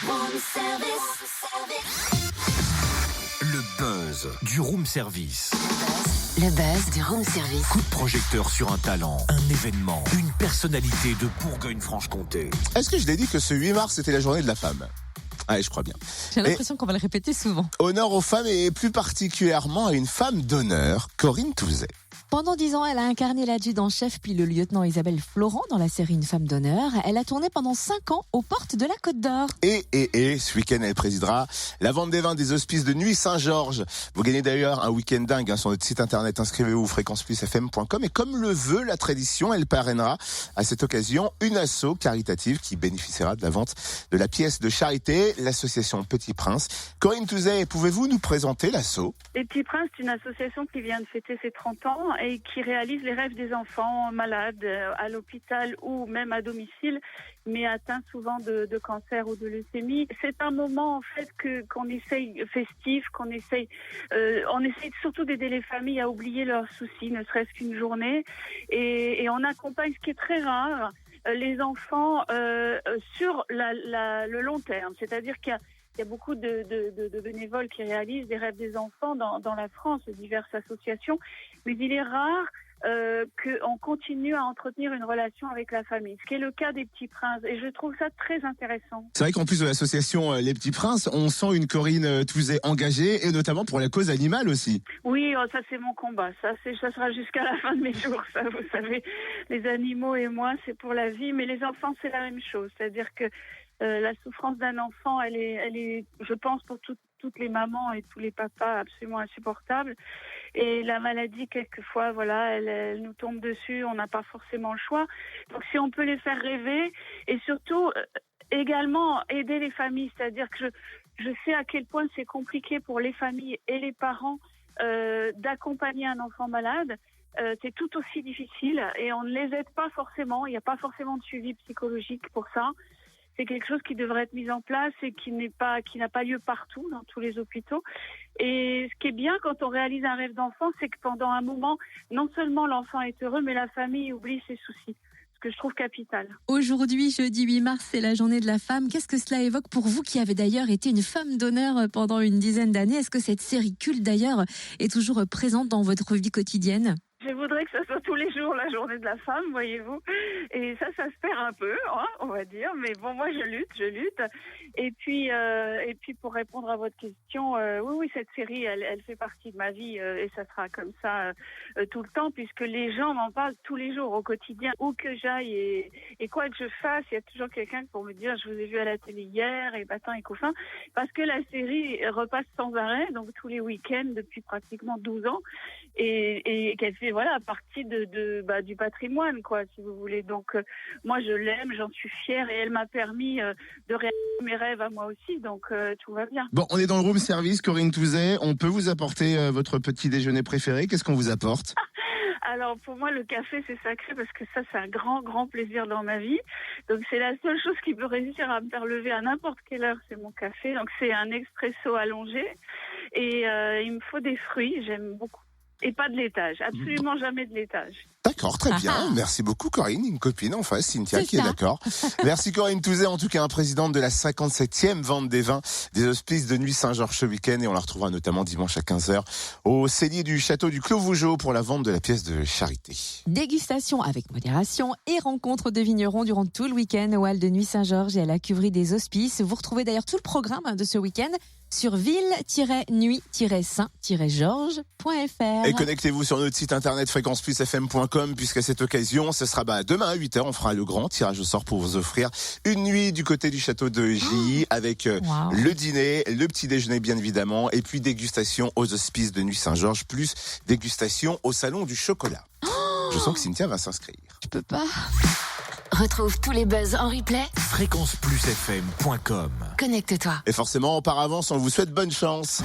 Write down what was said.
Room service. Le buzz du room service. Le buzz du room service. Coup de projecteur sur un talent, un événement, une personnalité de Bourgogne-Franche-Comté. Est-ce que je l'ai dit que ce 8 mars, c'était la journée de la femme ? Ah, je crois bien. J'ai l'impression qu'on va le répéter souvent. Honneur aux femmes et plus particulièrement à une femme d'honneur, Corinne Touzet. Pendant 10 ans, elle a incarné l'adjudant-chef puis le lieutenant Isabelle Florent dans la série Une femme d'honneur. Elle a tourné pendant 5 ans aux portes de la Côte d'Or. Et, ce week-end, elle présidera la vente des vins des hospices de Nuit Saint-Georges. Vous gagnez d'ailleurs un week-end dingue sur notre site internet. Inscrivez-vous fréquenceplusfm.com. Et comme le veut la tradition, elle parrainera à cette occasion une asso caritative qui bénéficiera de la vente de la pièce de charité, l'association Petit Prince. Corinne Touzet, pouvez-vous nous présenter l'asso ? Les Petits Princes, c'est une association qui vient de fêter ses 30 ans et qui réalise les rêves des enfants malades à l'hôpital ou même à domicile, mais atteints souvent de cancer ou de leucémie. C'est un moment en fait qu'on essaye festif, on essaye surtout d'aider les familles à oublier leurs soucis, ne serait-ce qu'une journée, et on accompagne, ce qui est très rare, les enfants sur le long terme, c'est-à-dire qu'il y a beaucoup de bénévoles qui réalisent des rêves des enfants dans la France, diverses associations, mais il est rare qu'on continue à entretenir une relation avec la famille, ce qui est le cas des Petits Princes, et je trouve ça très intéressant. C'est vrai qu'en plus de l'association Les Petits Princes, on sent une Corinne Touzet engagée, et notamment pour la cause animale aussi. Oui, ça c'est mon combat, ça sera jusqu'à la fin de mes jours, ça vous savez, les animaux et moi c'est pour la vie, mais les enfants c'est la même chose, c'est-à-dire que la souffrance d'un enfant, elle est, je pense, pour toutes les mamans et tous les papas, absolument insupportable. Et la maladie, quelquefois, voilà, elle nous tombe dessus, on n'a pas forcément le choix. Donc, si on peut les faire rêver, et surtout, également aider les familles, c'est-à-dire que je sais à quel point c'est compliqué pour les familles et les parents d'accompagner un enfant malade. C'est tout aussi difficile et on ne les aide pas forcément. Il n'y a pas forcément de suivi psychologique pour ça. C'est quelque chose qui devrait être mis en place et qui n'a pas lieu partout dans tous les hôpitaux. Et ce qui est bien quand on réalise un rêve d'enfant, c'est que pendant un moment, non seulement l'enfant est heureux, mais la famille oublie ses soucis. Ce que je trouve capital. Aujourd'hui, jeudi 8 mars, c'est la journée de la femme. Qu'est-ce que cela évoque pour vous qui avez d'ailleurs été une femme d'honneur pendant une dizaine d'années ? Est-ce que cette série culte d'ailleurs est toujours présente dans votre vie quotidienne ? Je voudrais que ça soit tous les jours la journée de la femme, voyez-vous. Et ça se perd un peu, on va dire. Mais bon, moi, je lutte. Et puis pour répondre à votre question, oui, cette série, elle fait partie de ma vie et ça sera comme ça tout le temps, puisque les gens m'en parlent tous les jours au quotidien. Où que j'aille et quoi que je fasse, il y a toujours quelqu'un pour me dire, je vous ai vu à la télé hier et battant et couffin. Parce que la série repasse sans arrêt, donc tous les week-ends depuis pratiquement 12 ans. Et qu'elle fait partie du patrimoine, quoi, si vous voulez. Donc moi je l'aime, j'en suis fière et elle m'a permis de réaliser mes rêves à moi aussi, donc tout va bien. Bon, on est dans le room service, Corinne Touzet, on peut vous apporter votre petit déjeuner préféré, qu'est-ce qu'on vous apporte ? Alors pour moi le café c'est sacré parce que ça c'est un grand plaisir dans ma vie, donc c'est la seule chose qui peut réussir à me faire lever à n'importe quelle heure, c'est mon café. Donc c'est un expresso allongé et il me faut des fruits, j'aime beaucoup. Et pas de laitage, absolument jamais de laitage. D'accord, très bien. Merci beaucoup Corinne, une copine en face, Cynthia, qui est d'accord. Merci Corinne Touzet, en tout cas présidente de la 57e vente des vins des hospices de Nuit Saint-Georges ce week-end, et on la retrouvera notamment dimanche à 15h au cellier du château du Clos Vougeot pour la vente de la pièce de charité. Dégustation avec modération et rencontre de vignerons durant tout le week-end au hall de Nuit Saint-Georges et à la cuverie des hospices. Vous retrouvez d'ailleurs tout le programme de ce week-end sur ville-nuit-saint-georges.fr. Et connectez-vous sur notre site internet fréquenceplusfm.com, puisqu'à cette occasion, ce sera demain à 8h, on fera le grand tirage au sort pour vous offrir une nuit du côté du château de Gilly avec le dîner, le petit déjeuner bien évidemment, et puis dégustation aux hospices de Nuit Saint-Georges, plus dégustation au salon du chocolat. Je sens que Cynthia va s'inscrire. Je peux pas. Retrouve tous les buzz en replay. fréquenceplusfm.com. Connecte-toi. Et forcément, par avance, on vous souhaite bonne chance.